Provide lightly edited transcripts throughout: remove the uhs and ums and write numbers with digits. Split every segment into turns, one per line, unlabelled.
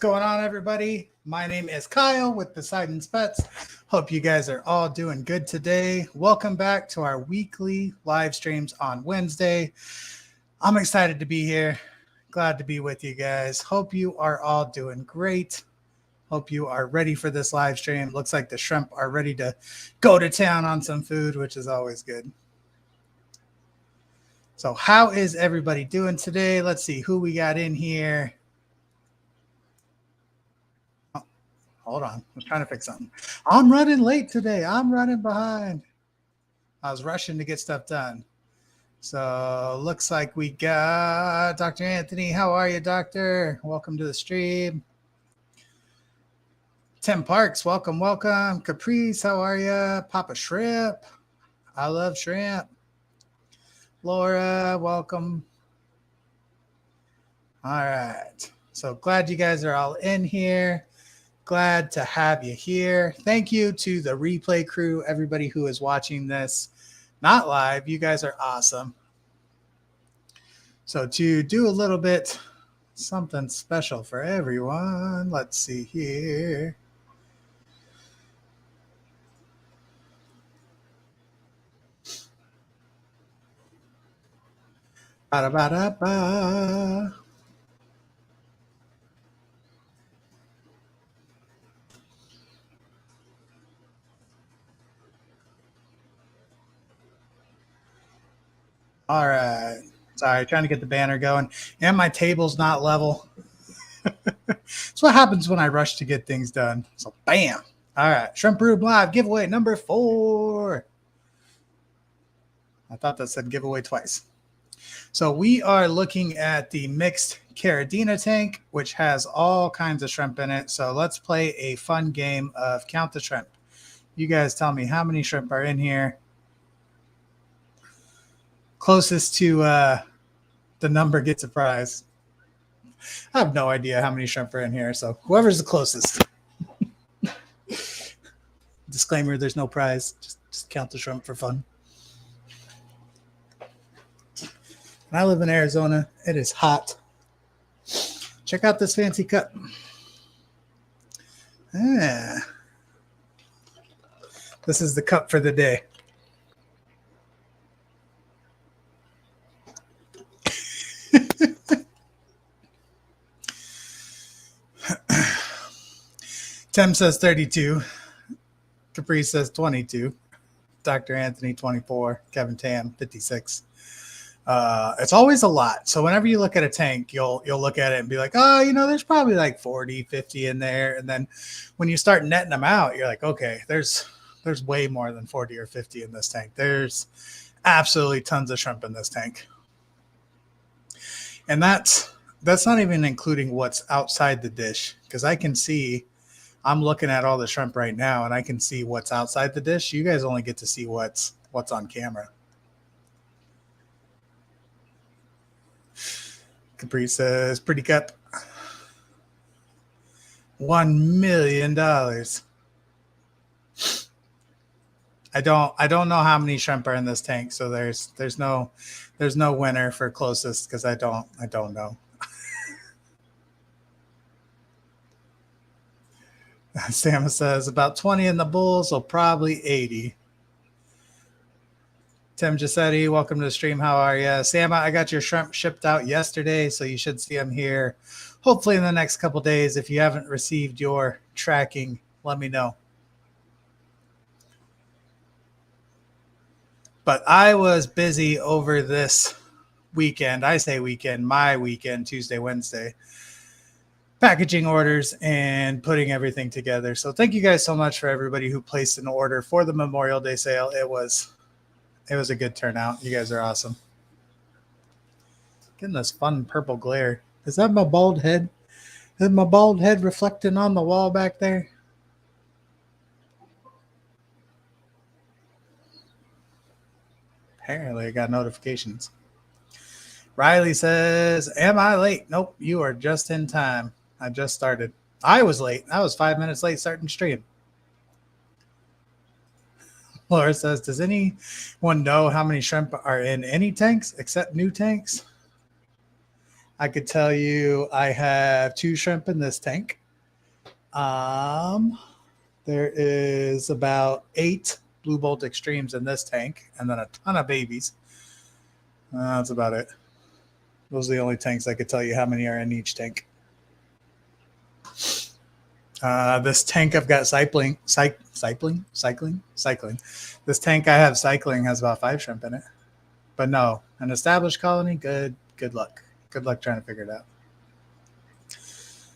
going on, everybody? My name is Kyle with Poseidon's Pets. Hope you guys are all doing good today. Welcome back to our weekly live streams on Wednesday. I'm excited to be here. Glad to be with you guys. Hope you are all doing great. Hope you are ready for this live stream. Looks like the shrimp are ready to go to town on some food, which is always good. So how is everybody doing today? Let's see who we got in here. Hold on. I was trying to fix something. I'm running late today. I'm running behind. I was rushing to get stuff done. So looks like we got Dr. Anthony. How are you, Doctor? Welcome to the stream. Tim Parks, welcome. Caprice, how are you? Papa Shrimp. I love shrimp. Laura, welcome. All right. So glad you guys are all in here. Glad to have you here. Thank you to the replay crew, everybody who is watching this, not live. You guys are awesome. So to do a little bit something special for everyone, let's see here. Ba-da-ba-da-ba. All right. Sorry, trying to get the banner going. And my table's not level. That's what happens when I rush to get things done. So, bam. All right. Shrimp Room Live giveaway number 4. I thought that said giveaway twice. So, we are looking at the mixed Caridina tank, which has all kinds of shrimp in it. So, let's play a fun game of Count the Shrimp. You guys tell me how many shrimp are in here. Closest to the number gets a prize. I have no idea how many shrimp are in here, so whoever's the closest. Disclaimer, there's no prize. Just count the shrimp for fun. And I live in Arizona. It is hot. Check out this fancy cup. This is the cup for the day. Tim says 32. Capri says 22. Dr. Anthony 24. Kevin Tam 56. It's always a lot. So whenever you look at a tank, you'll look at it and be like, oh, there's probably like 40, 50 in there. And then when you start netting them out, you're like, okay, there's way more than 40 or 50 in this tank. There's absolutely tons of shrimp in this tank. And that's not even including what's outside the dish, because I'm looking at all the shrimp right now and I can see what's outside the dish. You guys only get to see what's on camera. Capri says, pretty cup. $1 million. I don't know how many shrimp are in this tank, so there's no winner for closest because I don't know. Sam says about 20 in the bull, so probably 80. Tim Giuseppe, welcome to the stream. How are you? Sam, I got your shrimp shipped out yesterday, so you should see them here hopefully in the next couple days. If you haven't received your tracking, let me know. But I was busy over this weekend. I say weekend, my weekend, Tuesday, Wednesday, packaging orders and putting everything together. So thank you guys so much for everybody who placed an order for the Memorial Day sale. It was a good turnout. You guys are awesome. Getting this fun purple glare. Is that my bald head? Is my bald head reflecting on the wall back there? Apparently I got notifications. Riley says, am I late? Nope, you are just in time. I just started. I was late. I was 5 minutes late starting stream. Laura says, does anyone know how many shrimp are in any tanks except new tanks? I could tell you I have 2 shrimp in this tank. There is about 8 Blue Bolt Extremes in this tank, and then a ton of babies. That's about it. Those are the only tanks I could tell you how many are in each tank. This tank I've got cycling. This tank I have cycling has about 5 shrimp in it. But no, an established colony, good luck. Good luck trying to figure it out.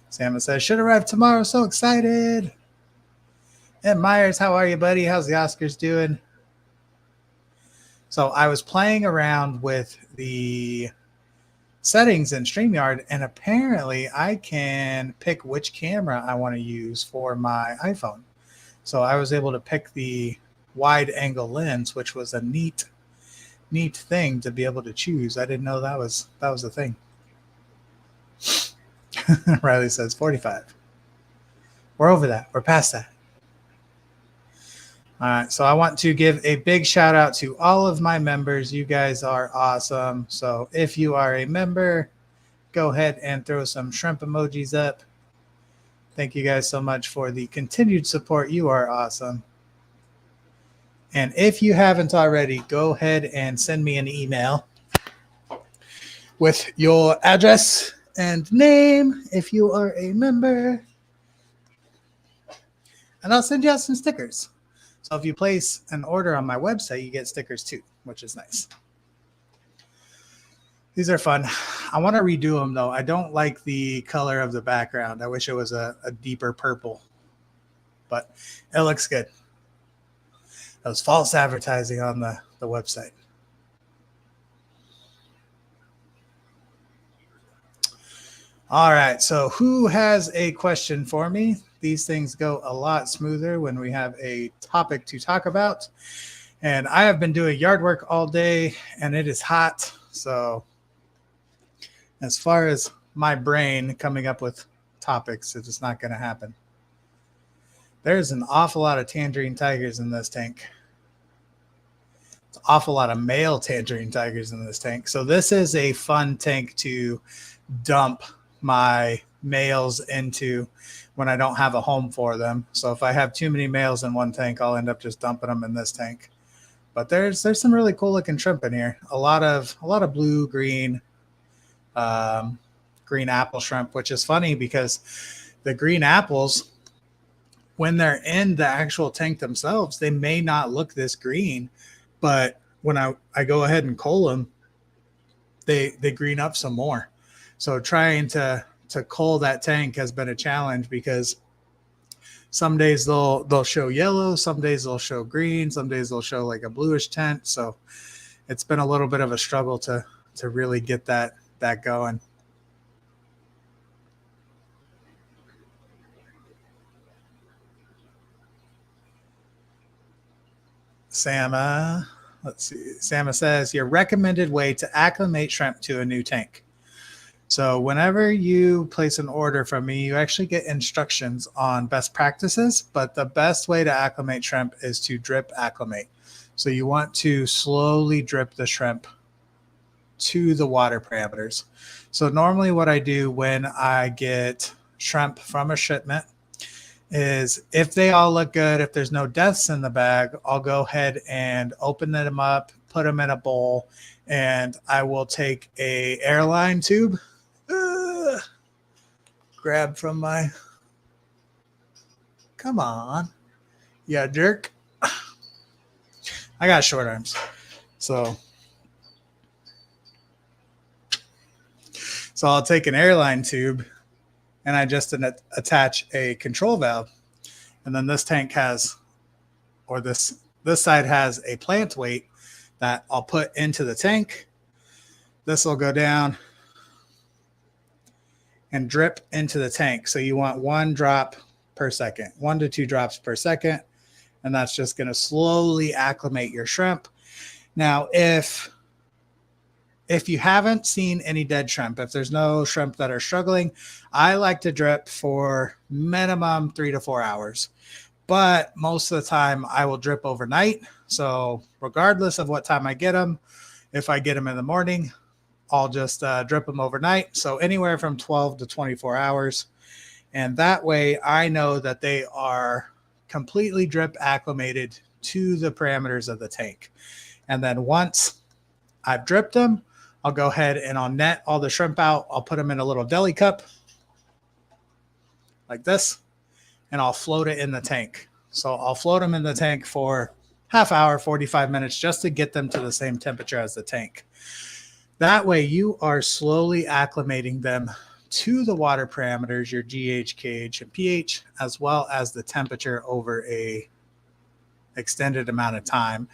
Sam says, should arrive tomorrow. So excited. And Myers, how are you, buddy? How's the Oscars doing? So I was playing around with the settings in StreamYard, and apparently I can pick which camera I want to use for my iPhone. So I was able to pick the wide angle lens, which was a neat thing to be able to choose. I didn't know that was a thing. Riley says 45. We're over that. We're past that. All right, so I want to give a big shout out to all of my members. You guys are awesome. So if you are a member, go ahead and throw some shrimp emojis up. Thank you guys so much for the continued support. You are awesome. And if you haven't already, go ahead and send me an email with your address and name if you are a member. And I'll send you out some stickers. So if you place an order on my website, you get stickers too, which is nice. These are fun. I want to redo them, though. I don't like the color of the background. I wish it was a deeper purple. But it looks good. That was false advertising on the website. All right. So who has a question for me? These things go a lot smoother when we have a topic to talk about. And I have been doing yard work all day, and it is hot. So as far as my brain coming up with topics, it's just not going to happen. There's an awful lot of tangerine tigers in this tank. It's an awful lot of male tangerine tigers in this tank. So this is a fun tank to dump my males into when I don't have a home for them. So if I have too many males in one tank, I'll end up just dumping them in this tank. But there's some really cool looking shrimp in here. A lot of blue, green apple shrimp, which is funny because the green apples, when they're in the actual tank themselves, they may not look this green, but when I go ahead and cull them, they green up some more. So trying to cull that tank has been a challenge because some days they'll show yellow, some days they'll show green, some days they'll show like a bluish tint. So it's been a little bit of a struggle to really get that going. Sama, let's see. Sama says your recommended way to acclimate shrimp to a new tank. So whenever you place an order from me, you actually get instructions on best practices, but the best way to acclimate shrimp is to drip acclimate. So you want to slowly drip the shrimp to the water parameters. So normally what I do when I get shrimp from a shipment is if they all look good, if there's no deaths in the bag, I'll go ahead and open them up, put them in a bowl, and I will take a airline tube, grab from my, come on, yeah, jerk. I got short arms, so I'll take an airline tube and I just attach a control valve, and then this tank has, or this side has a plant weight that I'll put into the tank. This will go down and drip into the tank. So you want 1 drop per second, 1 to 2 drops per second. And that's just going to slowly acclimate your shrimp. Now, if you haven't seen any dead shrimp, if there's no shrimp that are struggling, I like to drip for minimum 3 to 4 hours. But most of the time I will drip overnight. So regardless of what time I get them, if I get them in the morning, I'll just drip them overnight. So anywhere from 12 to 24 hours. And that way I know that they are completely drip acclimated to the parameters of the tank. And then once I've dripped them, I'll go ahead and I'll net all the shrimp out. I'll put them in a little deli cup like this, and I'll float it in the tank. So I'll float them in the tank for half hour, 45 minutes, just to get them to the same temperature as the tank. That way you are slowly acclimating them to the water parameters, your GH, KH, and pH, as well as the temperature over a extended amount of time.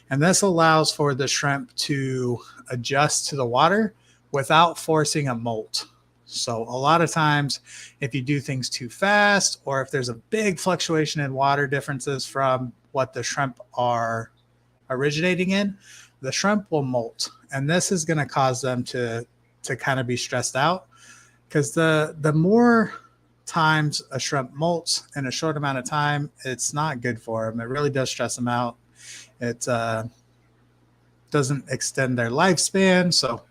And this allows for the shrimp to adjust to the water without forcing a molt. So a lot of times if you do things too fast, or if there's a big fluctuation in water differences from what the shrimp are originating in, the shrimp will molt. And this is going to cause them to kind of be stressed out, because the more times a shrimp molts in a short amount of time, it's not good for them. It really does stress them out. It doesn't extend their lifespan. So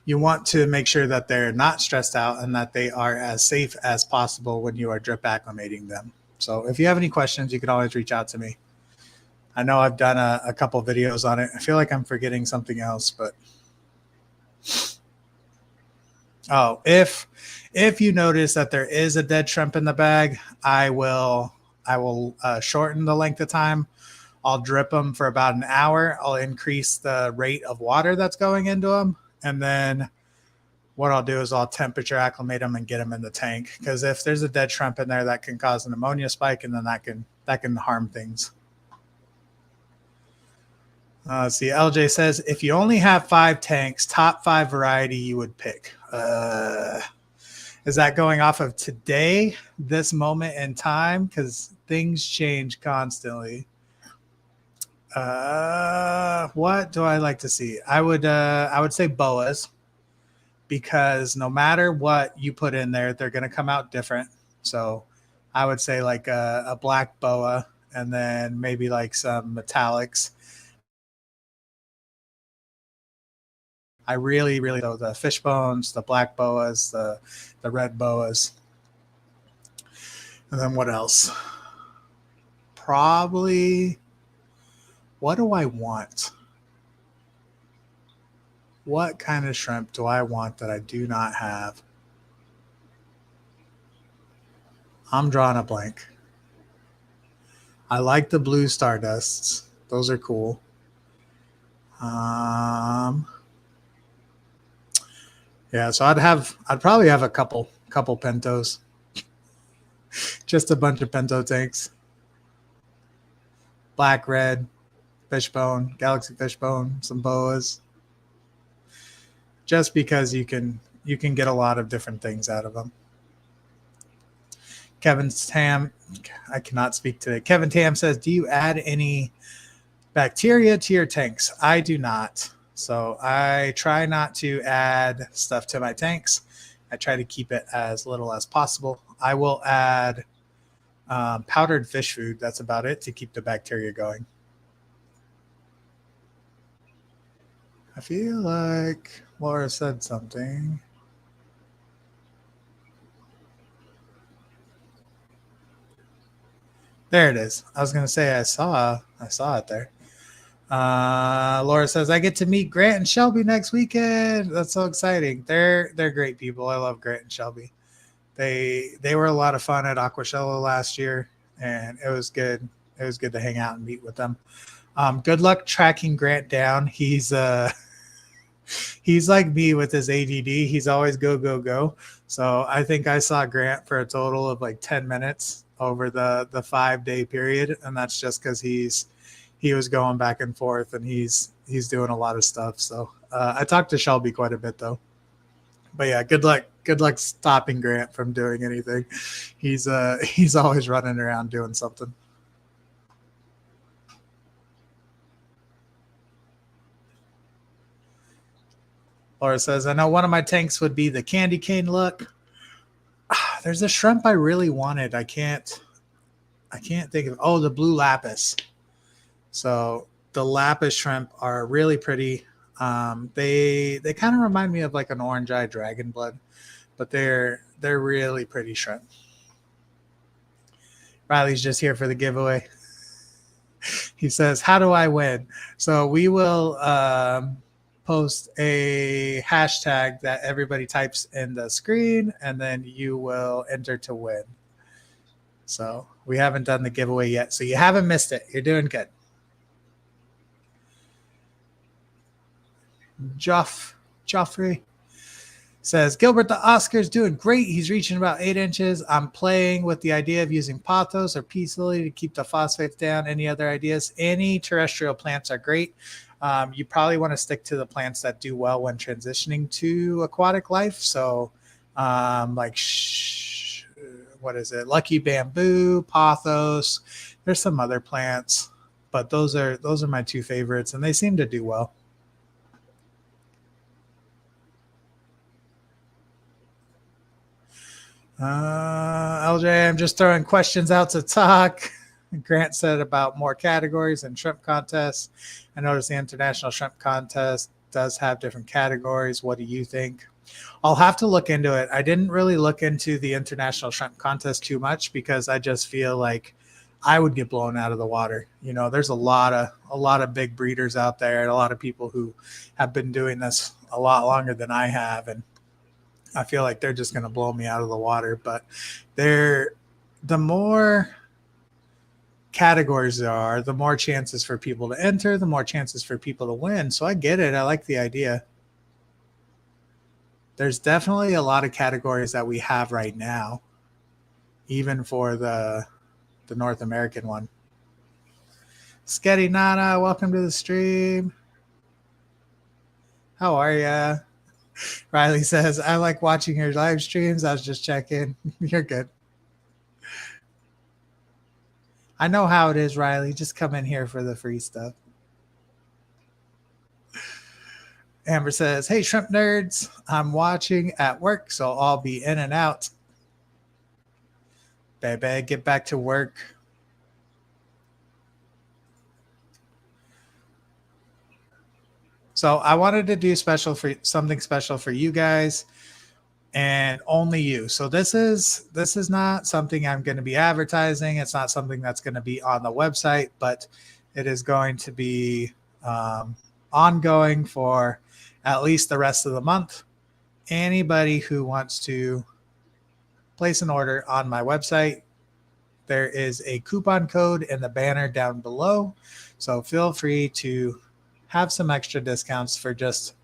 you want to make sure that they're not stressed out and that they are as safe as possible when you are drip acclimating them. So if you have any questions, you can always reach out to me. I know I've done a couple videos on it. I feel like I'm forgetting something else, but oh, if you notice that there is a dead shrimp in the bag, I will shorten the length of time. I'll drip them for about an hour. I'll increase the rate of water that's going into them. And then what I'll do is I'll temperature acclimate them and get them in the tank. Because if there's a dead shrimp in there, that can cause an ammonia spike, and then that can harm things. Let's see. LJ says, if you only have 5 tanks, top 5 variety you would pick. Is that going off of today, this moment in time? Because things change constantly. What do I like to see? I would say boas, because no matter what you put in there, they're going to come out different. So I would say like a black boa, and then maybe like some metallics. I really know the fish bones, the black boas, the red boas. And then what else? Probably, what do I want? What kind of shrimp do I want that I do not have? I'm drawing a blank. I like the blue stardusts. Those are cool. Yeah, so I'd probably have a couple pentos. Just a bunch of pento tanks. Black, red, fishbone, galaxy fishbone, some boas. Just because you can get a lot of different things out of them. Kevin Tam, I cannot speak today. Kevin Tam says, do you add any bacteria to your tanks? I do not. So I try not to add stuff to my tanks. I try to keep it as little as possible. I will add powdered fish food. That's about it, to keep the bacteria going. I feel like Laura said something. There it is. I was going to say I saw it there. Laura says, I get to meet Grant and Shelby next weekend. That's so exciting. They're great people. I love Grant and Shelby. They were a lot of fun at Aquashello last year, and it was good. It was good to hang out and meet with them. Good luck tracking Grant down. He's like me with his ADD. He's always go. So I think I saw Grant for a total of like 10 minutes over the 5-day period, and that's just because he was going back and forth, and he's doing a lot of stuff. So I talked to Shelby quite a bit though. But yeah, good luck stopping Grant from doing anything. He's always running around doing something. Laura says, I know one of my tanks would be the candy cane look. There's a shrimp I really wanted. I can't think of. The blue lapis. So the lapis shrimp are really pretty. They kind of remind me of like an orange eye dragon blood, but they're really pretty shrimp. Riley's just here for the giveaway. He says, "How do I win?" So we will post a hashtag that everybody types in the screen, and then you will enter to win. So we haven't done the giveaway yet, so you haven't missed it. You're doing good. Joffrey says, Gilbert the Oscar's doing great. He's reaching about 8 inches. I'm playing with the idea of using pothos or peace lily to keep the phosphates down. Any other ideas? Any terrestrial plants are great. You probably want to stick to the plants that do well when transitioning to aquatic life. So like what is it? Lucky bamboo, pothos. There's some other plants, but those are my two favorites, and they seem to do well. LJ, I'm just throwing questions out to talk. Grant said about more categories and shrimp contests. I noticed the International Shrimp Contest does have different categories. What do you think? I'll have to look into it. I didn't really look into the International Shrimp Contest too much because I just feel like I would get blown out of the water. You know, there's a lot of big breeders out there and a lot of people who have been doing this a lot longer than I have, and I feel like they're just going to blow me out of the water. But the more categories there are, the more chances for people to enter, the more chances for people to win. So I get it. I like the idea. There's definitely a lot of categories that we have right now, even for the North American one. Sketty Nana, welcome to the stream. How are ya? Riley says, I like watching your live streams. I was just checking. You're good. I know how it is, Riley. Just come in here for the free stuff. Amber says, hey, shrimp nerds. I'm watching at work, so I'll be in and out. Baby, get back to work. So I wanted to do something special for you guys and only you. So this is not something I'm going to be advertising. It's not something that's going to be on the website, but it is going to be ongoing for at least the rest of the month. Anybody who wants to place an order on my website, there is a coupon code in the banner down below. So feel free to have some extra discounts for just,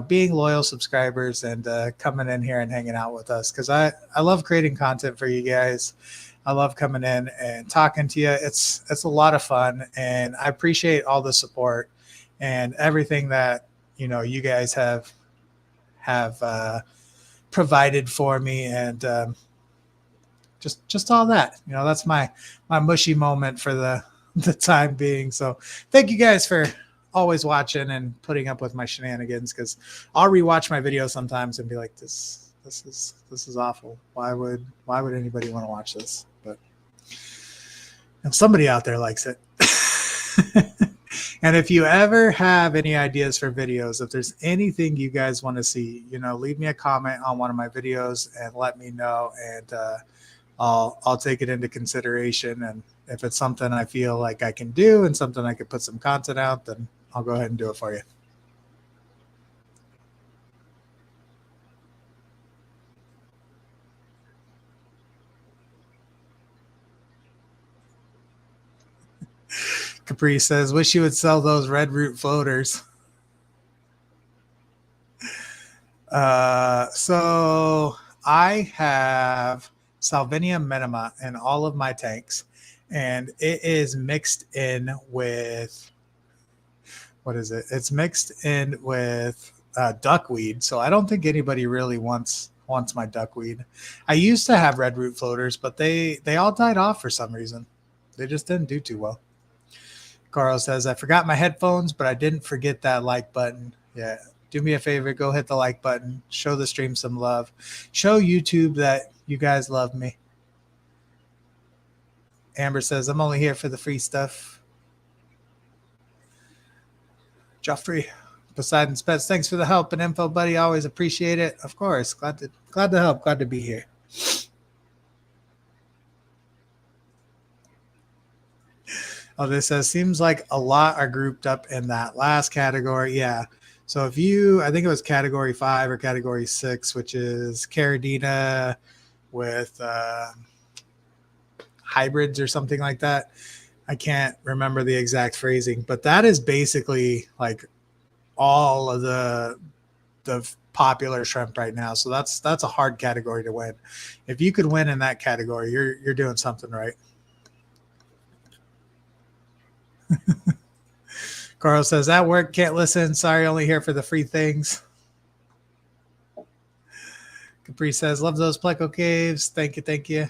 being loyal subscribers and coming in here and hanging out with us. Because I love creating content for you guys. I love coming in and talking to you. It's a lot of fun, and I appreciate all the support and everything that you guys have provided for me, and just all that. That's my mushy moment for the time being. So thank you guys for always watching and putting up with my shenanigans, because I'll rewatch my videos sometimes and be like, this is awful. Why would anybody want to watch this? But somebody out there likes it. And if you ever have any ideas for videos, if there's anything you guys want to see, leave me a comment on one of my videos and let me know, and I'll take it into consideration. And if it's something I feel like I can do and something I could put some content out, then I'll go ahead and do it for you. Capri says, wish you would sell those red root floaters. So I have Salvinia minima in all of my tanks, and it is mixed in with, what is it? It's mixed in with duckweed. So I don't think anybody really wants my duckweed. I used to have red root floaters, but they all died off for some reason. They just didn't do too well. Carl says, I forgot my headphones, but I didn't forget that like button. Yeah. Do me a favor, go hit the like button, show the stream some love, show YouTube that you guys love me. Amber says, I'm only here for the free stuff. Joffrey, Poseidon's Pets, thanks for the help and info, buddy. Always appreciate it. Of course. Glad to help. Glad to be here. Oh, this says seems like a lot are grouped up in that last category. Yeah. So if you, I think it was category 5 or category 6, which is Caridina with hybrids or something like that. I can't remember the exact phrasing, but that is basically like all of the popular shrimp right now. So that's a hard category to win. If you could win in that category, you're doing something right. Carl says that work, can't listen. Sorry, only here for the free things. Capri says, love those Pleco caves. Thank you, thank you.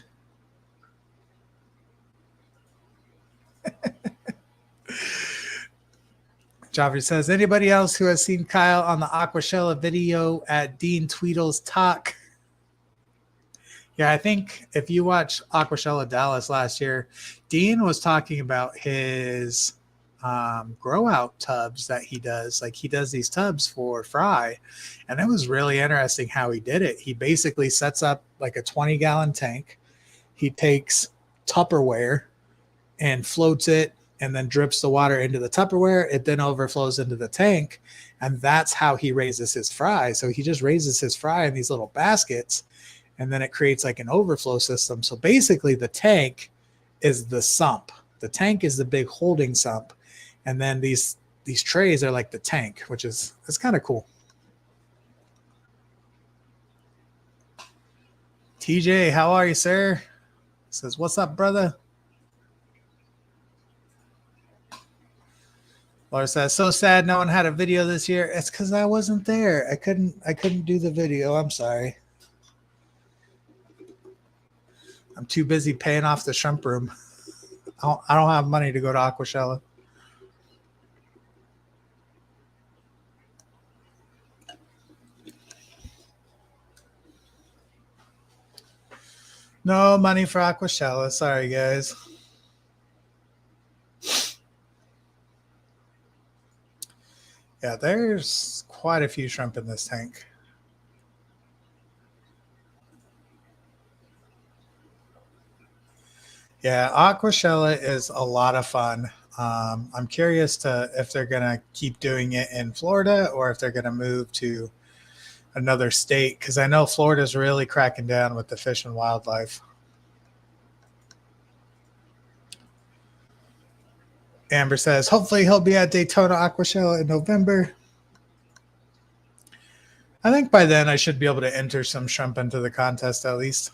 Joffrey says, anybody else who has seen Kyle on the Aquashella video at Dean Tweedle's talk? Yeah, I think if you watch Aquashella Dallas last year, Dean was talking about his grow out tubs that he does. Like he does these tubs for fry, and it was really interesting how he did it. He basically sets up like a 20-gallon tank. He takes Tupperware and floats it and then drips the water into the Tupperware. It then overflows into the tank, and that's how he raises his fry. So he just raises his fry in these little baskets, and then it creates like an overflow system. So basically the tank is the sump. The tank is the big holding sump. And then these trays are like the tank, which is, it's kind of cool. TJ, how are you, sir? Says, what's up, brother? Laura says, so sad no one had a video this year. It's because I wasn't there. I couldn't do the video. I'm sorry. I'm too busy paying off the shrimp room. I don't have money to go to Aquashella. No money for Aquashella. Sorry, guys. Yeah, there's quite a few shrimp in this tank. Yeah, Aquashella is a lot of fun. I'm curious if they're going to keep doing it in Florida or if they're going to move to another state, because I know Florida's really cracking down with the fish and wildlife. Amber says, hopefully he'll be at Daytona Aquashella in November. I think by then I should be able to enter some shrimp into the contest at least.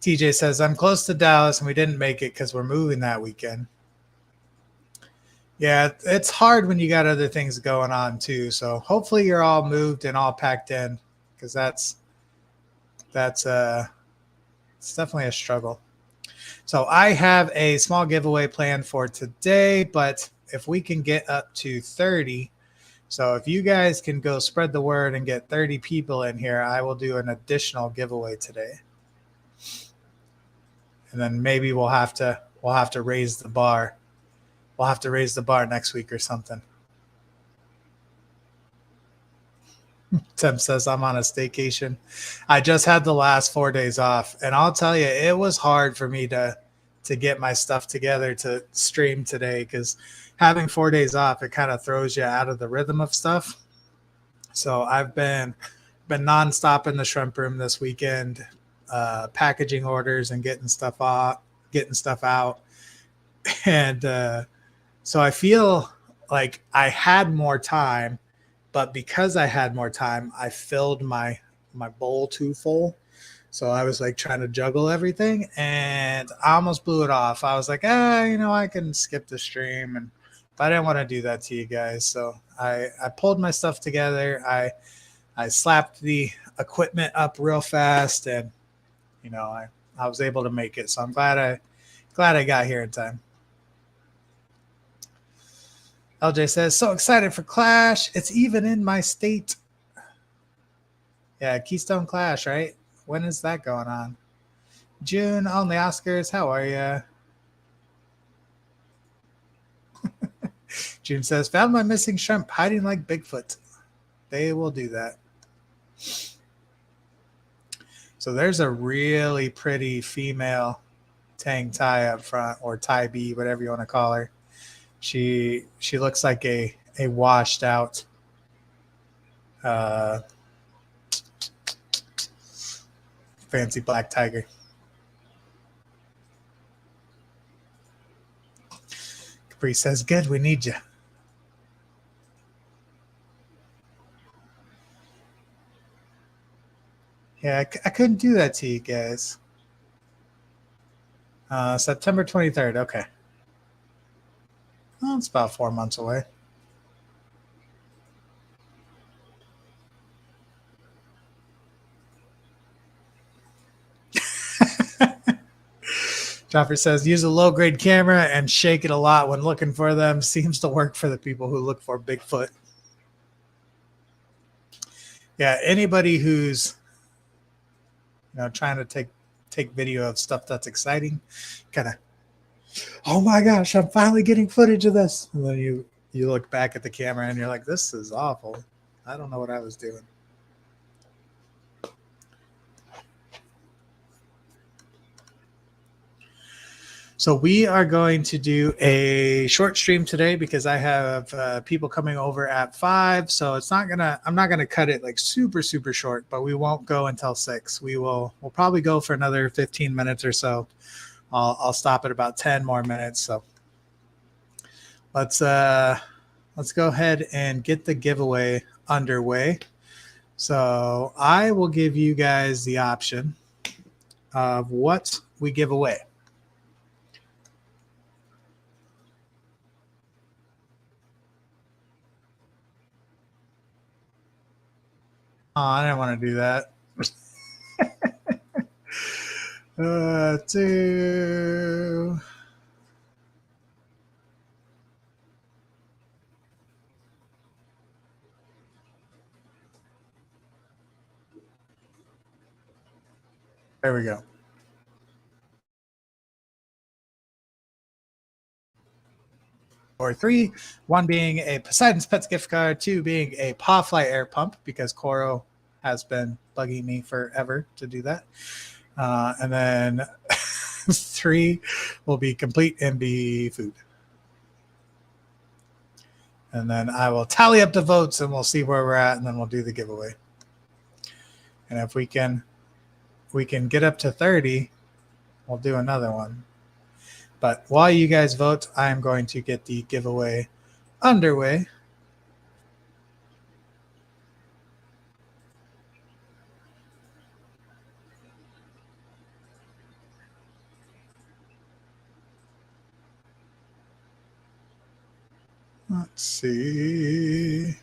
TJ says, I'm close to Dallas and we didn't make it because we're moving that weekend. Yeah, it's hard when you got other things going on too. So hopefully you're all moved and all packed in, because it's definitely a struggle. So I have a small giveaway planned for today, but if we can get up to 30, so if you guys can go spread the word and get 30 people in here, I will do an additional giveaway today. And then maybe we'll have to raise the bar. We'll have to raise the bar next week or something. Tim says, I'm on a staycation. I just had the last 4 days off, and I'll tell you, it was hard for me to get my stuff together to stream today, because having 4 days off, it kind of throws you out of the rhythm of stuff. So I've been nonstop in the shrimp room this weekend, packaging orders and getting stuff out. And so I feel like I had more time, but because I had more time, I filled my bowl too full. So I was like trying to juggle everything, and I almost blew it off. I was like, I can skip the stream, but I didn't want to do that to you guys. So I pulled my stuff together. I slapped the equipment up real fast, and I was able to make it. So I'm glad I got here in time. LJ says, so excited for Clash. It's even in my state. Yeah, Keystone Clash, right? When is that going on? June on the Oscars. How are you? June says, found my missing shrimp hiding like Bigfoot. They will do that. So there's a really pretty female Tang Thai up front, or Thai B, whatever you want to call her. She looks like a washed out fancy black tiger. Capri says, good, we need you. Yeah, I couldn't do that to you guys. September 23rd. Okay. Well, it's about 4 months away. Joffrey says, use a low-grade camera and shake it a lot when looking for them. Seems to work for the people who look for Bigfoot. Yeah, anybody who's trying to take video of stuff that's exciting, kind of, oh my gosh, I'm finally getting footage of this. And then you look back at the camera and you're like, this is awful. I don't know what I was doing. So we are going to do a short stream today because I have people coming over at 5. So I'm not gonna cut it like super short, but we won't go until 6. We'll probably go for another 15 minutes or so. I'll stop at about 10 more minutes. So let's go ahead and get the giveaway underway. So I will give you guys the option of what we give away. Oh, I didn't want to do that. Two. There we go. Or 3, 1 being a Poseidon's Pets gift card, 2 being a Pawfly air pump because Koro has been bugging me forever to do that. And then 3 will be complete MB food. And then I will tally up the votes and we'll see where we're at, and then we'll do the giveaway. And if we can get up to 30, we'll do another one. But while you guys vote, I'm going to get the giveaway underway. Let's see.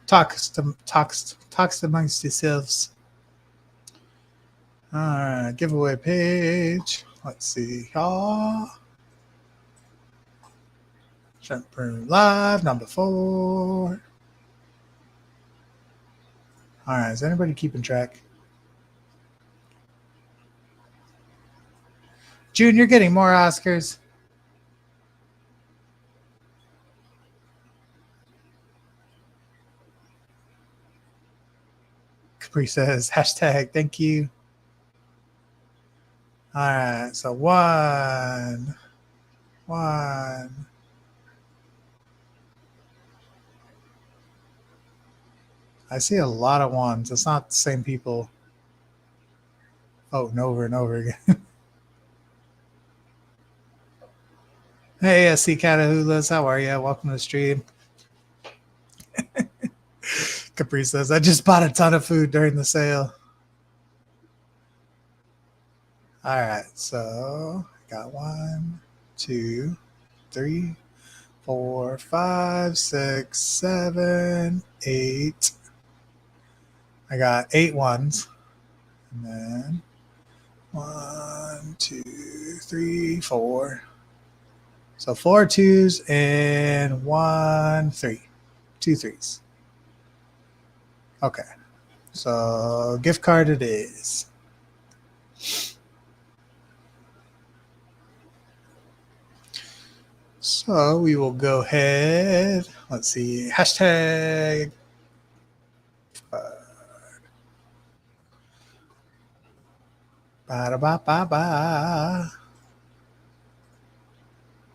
Talks amongst yourselves. All right, giveaway page. Let's see. Shrimp Room Live, number 4. All right, is anybody keeping track? June, you're getting more Oscars. Capri says, hashtag thank you. All right, so one. I see a lot of ones. It's not the same people voting over and over again. Hey, I see Catahulas. How are you? Welcome to the stream. Capri says, I just bought a ton of food during the sale. All right, so I got 1, 2, 3, 4, 5, 6, 7, 8. I got 8 ones. And then 1, 2, 3, 4. So 4 2s and 1 3. 2 3s. Okay. So gift card it is. So we will go ahead. Let's see. Hashtag. Ba-da-ba-ba-ba.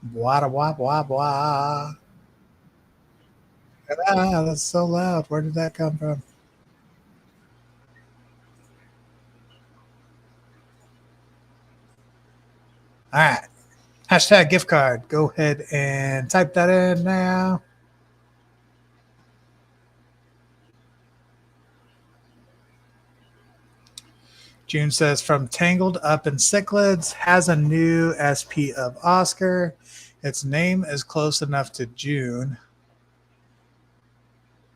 Blah-da-blah-blah-blah. Ah, that's so loud. Where did that come from? All right. Hashtag gift card. Go ahead and type that in now. June says from Tangled Up in Cichlids has a new SP of Oscar. Its name is close enough to June.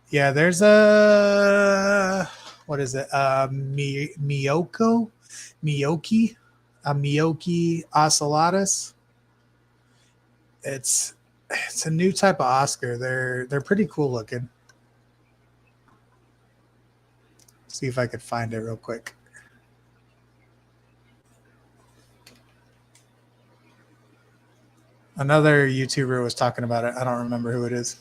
Yeah, there's a what is it? Miyoki, a Miyoki ocellatus. It's a new type of Oscar. They're pretty cool looking. See if I could find it real quick. Another YouTuber was talking about it. I don't remember who it is.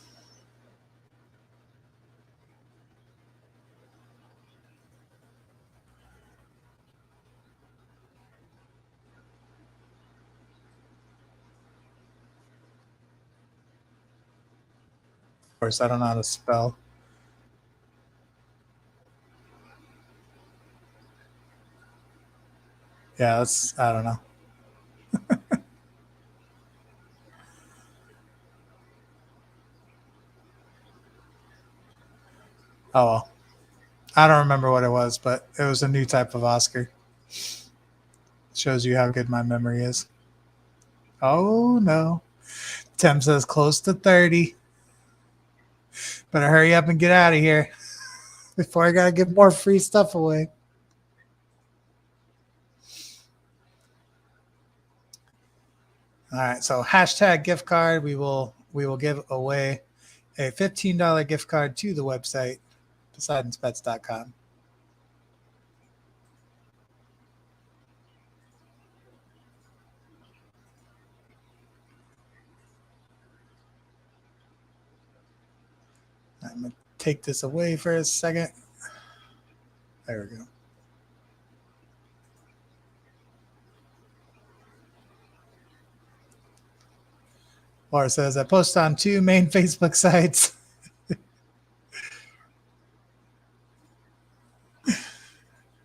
Of course, I don't know how to spell. Yeah, that's I don't know. Oh well. I don't remember what it was, but it was a new type of Oscar. Shows you how good my memory is. Oh no. Tim says close to 30. Better hurry up and get out of here before I gotta give more free stuff away. All right, so hashtag gift card. We will give away a $15 gift card to the website PoseidonsPets.com. I'm gonna take this away for a second. There we go. Laura says I post on 2 main Facebook sites.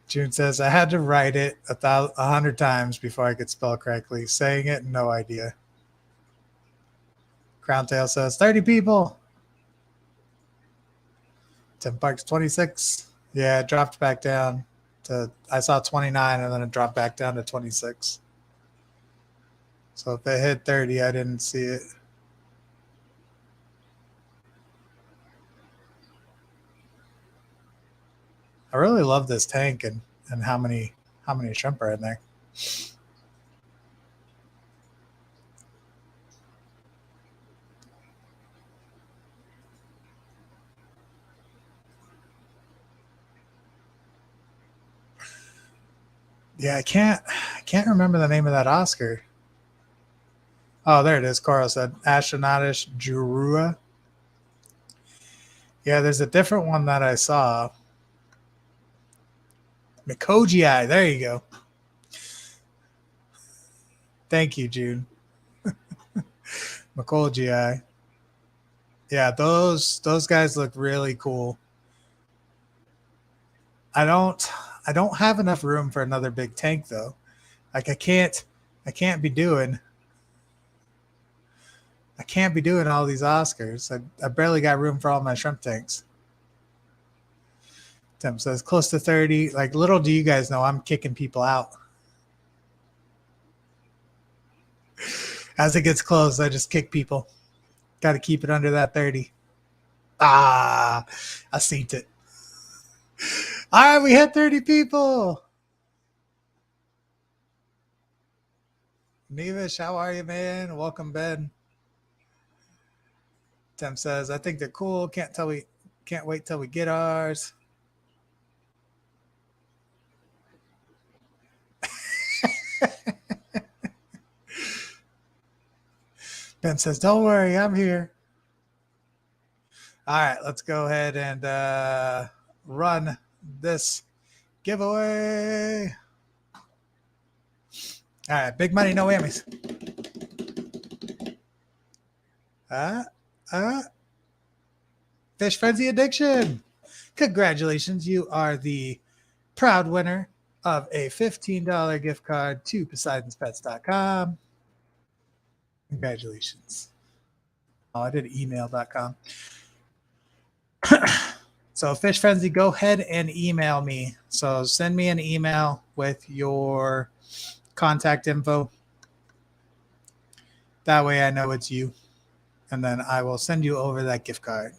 June says I had to write it 100 times before I could spell correctly. Saying it, no idea. Crowntail says 30 people. Tim Parks 26. Yeah, it dropped back down to I saw 29 and then it dropped back down to 26. So if it hit 30, I didn't see it. I really love this tank and how many shrimp are in there. Yeah, I can't remember the name of that Oscar. Oh, there it is. Carl said Astronautish Jurua. Yeah, there's a different one that I saw. Mikoji. There you go. Thank you, June. Mikoji. Yeah, those guys look really cool. I don't I don't have enough room for another big tank though. Like I can't be doing all these Oscars. I barely got room for all my shrimp tanks. Tim says close to 30. Like little do you guys know I'm kicking people out. As it gets close, I just kick people. Got to keep it under that 30. Ah, I seen it. All right, we hit 30 people. Nevish, how are you, man? Welcome, Ben. Tim says, I think they're cool. Can't wait till we get ours. Ben says, don't worry, I'm here. All right, let's go ahead and run this giveaway. All right, big money, no whammies. Fish Frenzy Addiction. Congratulations, you are the proud winner of a $15 gift card to PoseidonsPets.com. Congratulations. Oh, I did email.com. So Fish Frenzy, go ahead and email me. So send me an email with your contact info. That way I know it's you. And then I will send you over that gift card.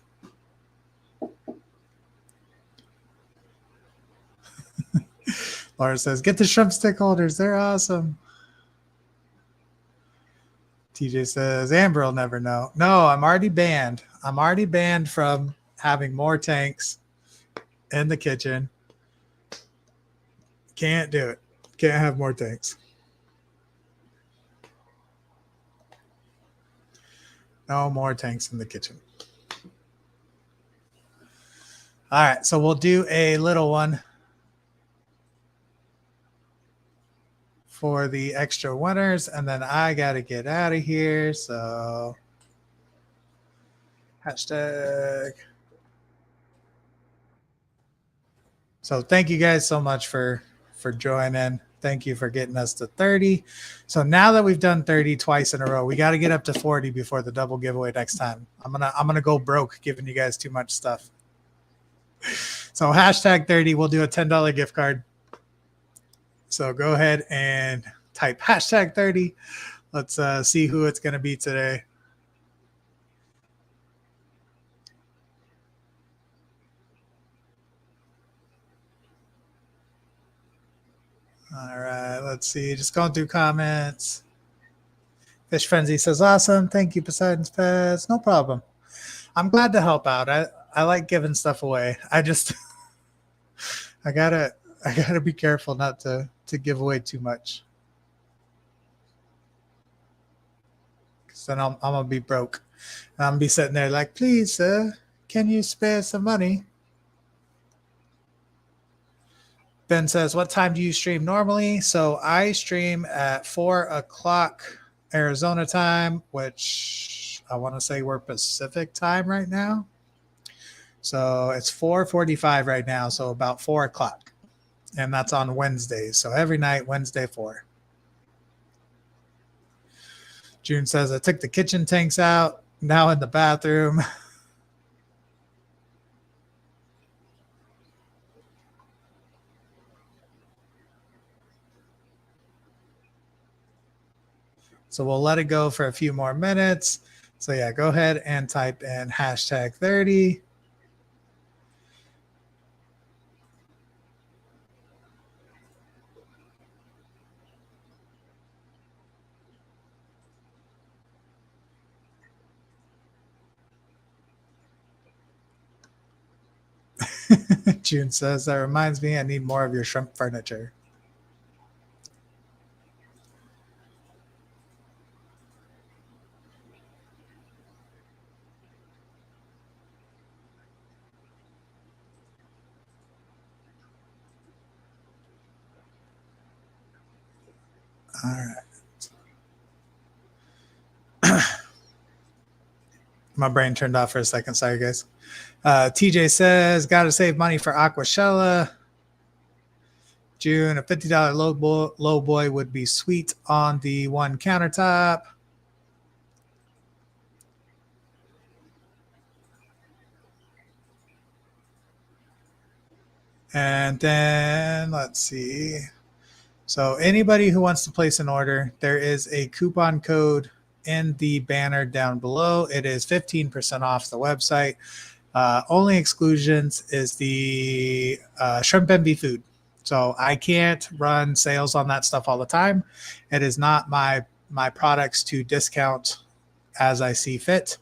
Laura says, get the shrimp stick holders. They're awesome. TJ says, Amber will never know. No, I'm already banned. I'm already banned from having more tanks in the kitchen. Can't do it. Can't have more tanks. No more tanks in the kitchen. All right, so we'll do a little one for the extra winners, and then I got to get out of here. So hashtag. So thank you guys so much for joining. Thank you for getting us to 30. So now that we've done 30 twice in a row, we got to get up to 40 before the double giveaway next time. I'm gonna go broke giving you guys too much stuff. So hashtag 30, we'll do a $10 gift card. So go ahead and type hashtag 30. Let's see who it's going to be today. All right, let's see. Just going through comments. Fish Frenzy says, awesome. Thank you, Poseidon's Pets. No problem. I'm glad to help out. I like giving stuff away. I gotta be careful not to give away too much. Because then I'm gonna be broke. And I'm gonna be sitting there like, please, sir, can you spare some money? Ben says, what time do you stream normally? So I stream at 4 o'clock Arizona time, which I want to say we're Pacific time right now. So it's 4:45 right now, so about 4 o'clock. And that's on Wednesdays. So every night, Wednesday, 4. June says, I took the kitchen tanks out, now in the bathroom. So we'll let it go for a few more minutes. So yeah, go ahead and type in hashtag 30. June says, that reminds me, I need more of your shrimp furniture. All right. My brain turned off for a second. Sorry, guys. TJ says, got to save money for Aquashella. June, a $50 low boy would be sweet on the one countertop. And then let's see. So anybody who wants to place an order, there is a coupon code in the banner down below. It is 15% off the website. Only exclusions is the shrimp envy food. So I can't run sales on that stuff all the time. It is not my products to discount as I see fit.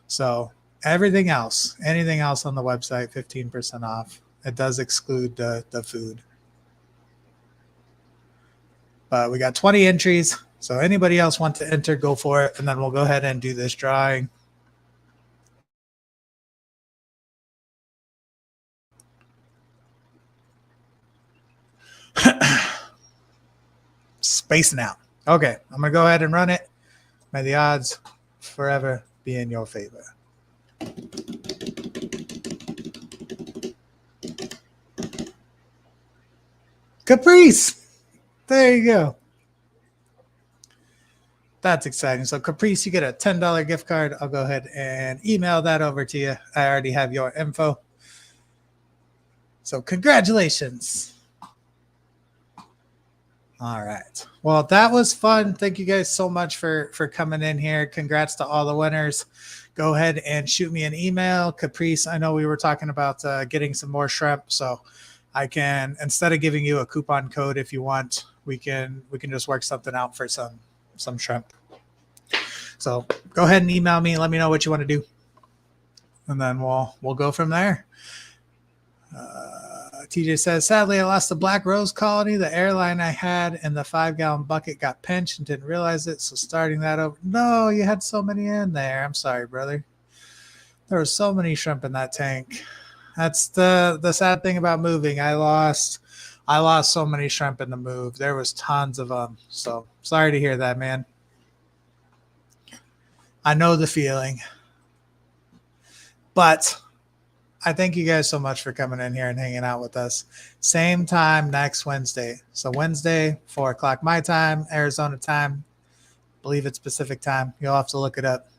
So everything else, anything else on the website, 15% off. It does exclude the food. But we got 20 entries. So anybody else want to enter, go for it, and then we'll go ahead and do this drawing. Spacing out. Okay, I'm going to go ahead and run it. May the odds forever be in your favor. Caprice. There you go. That's exciting. So Caprice, you get a $10 gift card. I'll go ahead and email that over to you. I already have your info. So congratulations. All right. Well, that was fun. Thank you guys so much for coming in here. Congrats to all the winners. Go ahead and shoot me an email. Caprice, I know we were talking about getting some more shrimp. So I can, instead of giving you a coupon code, if you want, we can just work something out for some shrimp. So go ahead and email me. Let me know what you want to do. And then we'll go from there. TJ says, sadly, I lost the Black Rose Colony. The airline I had in the 5-gallon bucket got pinched and didn't realize it. So starting that over. No, you had so many in there. I'm sorry, brother. There were so many shrimp in that tank. That's the sad thing about moving. I lost so many shrimp in the move. There was tons of them. So sorry to hear that, man. I know the feeling. But I thank you guys so much for coming in here and hanging out with us. Same time next Wednesday. So Wednesday, 4 o'clock my time, Arizona time. I believe it's Pacific time. You'll have to look it up.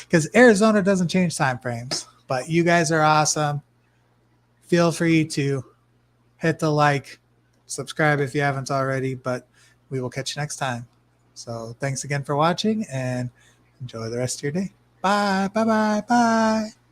Because Arizona doesn't change time frames. But you guys are awesome. Feel free to hit the like, subscribe if you haven't already. But we will catch you next time. So thanks again for watching and enjoy the rest of your day. Bye, bye, bye, bye.